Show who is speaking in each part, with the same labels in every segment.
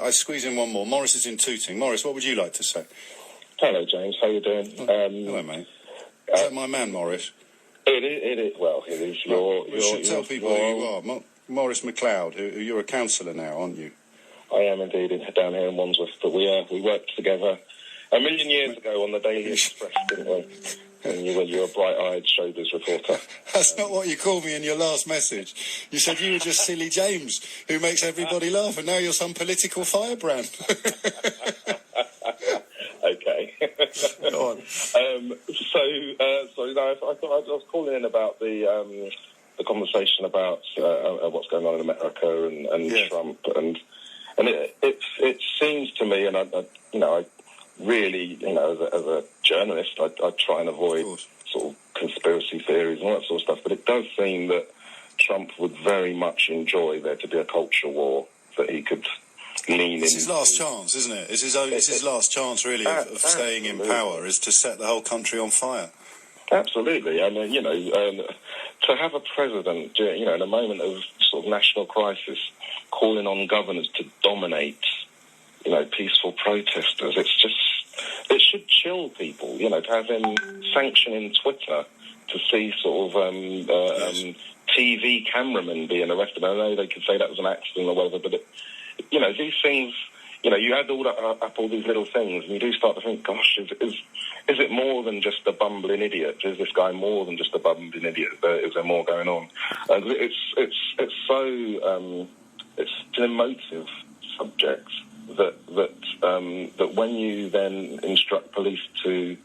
Speaker 1: I squeeze in one more. Morris is in Tooting. Morris, what would you like to say?
Speaker 2: Hello, James. How you doing?
Speaker 1: Hello, mate. Is that my man, Morris?
Speaker 2: It is. Well, it is.
Speaker 1: You should tell people who you are. Morris McLeod, who you're a councillor now, aren't you?
Speaker 2: I am indeed down here in Wandsworth, but we worked together a million years ago on the Daily Express, didn't we? When you were a bright-eyed showbiz reporter.
Speaker 1: That's not what you called me in your last message. You said you were just Silly James, who makes everybody laugh, and now you're some political firebrand.
Speaker 2: Okay.
Speaker 1: Go on.
Speaker 2: I thought I was calling in about the conversation about what's going on in America and Trump, and it seems to me, and I really, as a journalist, I try and avoid sort of conspiracy theories and all that sort of stuff, but it does seem that Trump would very much enjoy there to be a culture war that he could lean in.
Speaker 1: It's his last chance, isn't it? It's his last chance, really, of staying in power, is to set the whole country on fire.
Speaker 2: Absolutely. I mean, to have a president, in a moment of sort of national crisis, calling on governors to dominate, peaceful protesters, it should chill people, to have him sanctioning Twitter to see sort of TV cameramen being arrested. I know they could say that was an accident or whatever, but, these things, you add up all these little things, and you do start to think, gosh, is it more than just a bumbling idiot? Is this guy more than just a bumbling idiot? Is there more going on? It's an emotive subject that when you then instruct police to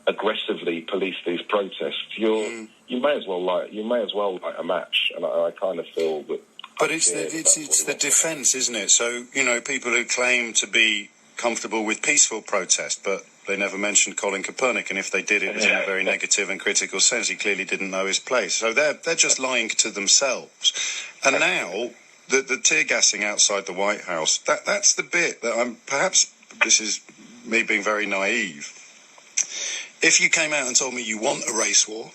Speaker 2: aggressively police these protests, you may as well light a match, and I kind of feel that.
Speaker 1: But it's the defence, isn't it? So, people who claim to be comfortable with peaceful protest, but they never mentioned Colin Kaepernick, and if they did, it was in a very negative and critical sense. He clearly didn't know his place. So they're just lying to themselves. And now, the tear gassing outside the White House, that's the bit that perhaps this is me being very naive. If you came out and told me you want a race war,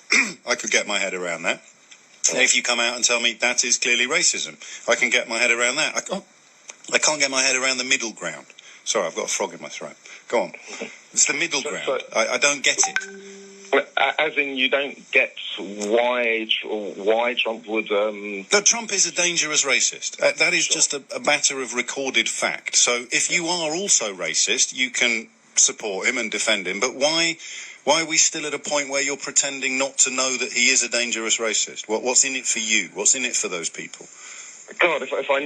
Speaker 1: I could get my head around that. If you come out and tell me that is clearly racism, I can get my head around that. I can't get my head around the middle ground. Sorry, I've got a frog in my throat. Go on. It's the middle ground. I don't get it.
Speaker 2: As in, you don't get why Trump would...
Speaker 1: No, Trump is a dangerous racist. That is just a matter of recorded fact. So if you are also racist, you can support him and defend him. But why are we still at a point where you're pretending not to know that he is a dangerous racist? What's in it for you? What's in it for those people?
Speaker 2: God, if I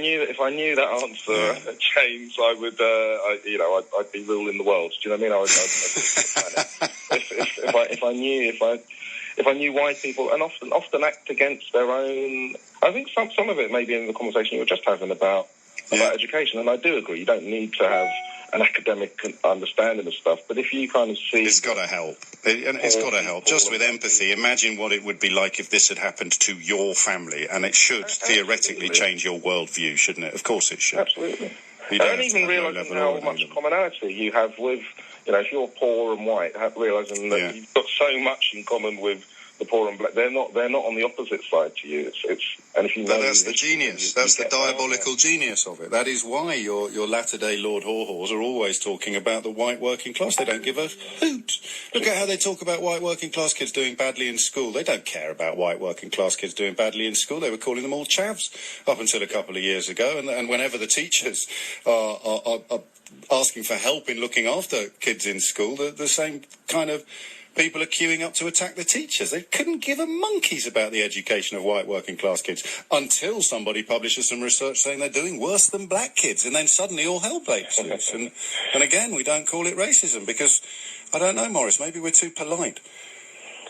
Speaker 2: knew that answer, James, I would, I'd be ruling the world. Do you know what I mean? If I knew why people, and often act against their own. I think some of it may be in the conversation you were just having about education, and I do agree. You don't need to have an academic understanding of stuff, but if you kind of see...
Speaker 1: It's got to help. It's got to help. Just with empathy, imagine what it would be like if this had happened to your family, and it should theoretically change your worldview, shouldn't it? Of course it should.
Speaker 2: Absolutely. I don't even realise how much commonality you have with, if you're poor and white, realising that you've got so much in common with the poor and black. They're not on the opposite side to you. And if you know,
Speaker 1: but that's the genius. That's the diabolical genius of it. That is why your latter-day Lord Haw-Haws are always talking about the white working class. They don't give a hoot. Look at how they talk about white working class kids doing badly in school. They don't care about white working class kids doing badly in school. They were calling them all chavs up until a couple of years ago. And whenever the teachers are asking for help in looking after kids in school, the same kind of people are queuing up to attack the teachers. They couldn't give a monkeys about the education of white working class kids until somebody publishes some research saying they're doing worse than black kids, and then suddenly all hell breaks loose. And again, we don't call it racism because, I don't know, Morris, maybe we're too polite.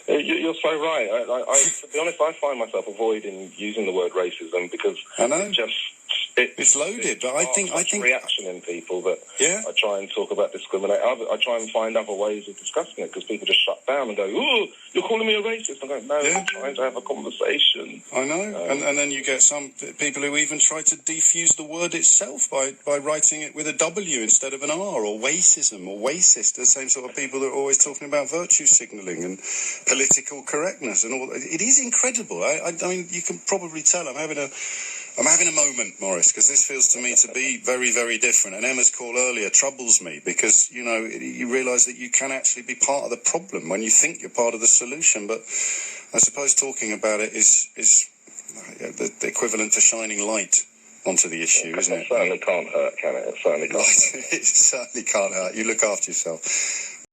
Speaker 2: You're so right. To be honest, I find myself avoiding using the word racism because
Speaker 1: I know.
Speaker 2: It's
Speaker 1: loaded, but I think
Speaker 2: reaction in people that I try and talk about discriminate. I try and find other ways of discussing it because people just shut down and go, "Oh, you're calling me a racist." I go, "No, I'm trying to have a conversation."
Speaker 1: I know, and then you get some people who even try to defuse the word itself by writing it with a W instead of an R, or racism or racist. The same sort of people that are always talking about virtue signalling and political correctness and all. It is incredible. I mean, you can probably tell I'm having a I'm having a moment, Maurice, because this feels to me to be very, very different. And Emma's call earlier troubles me because, you know, you realise that you can actually be part of the problem when you think you're part of the solution. But I suppose talking about it is the equivalent to shining light onto the issue, isn't it?
Speaker 2: It certainly can't hurt, can it? It certainly can't.
Speaker 1: It certainly can't hurt. You look after yourself.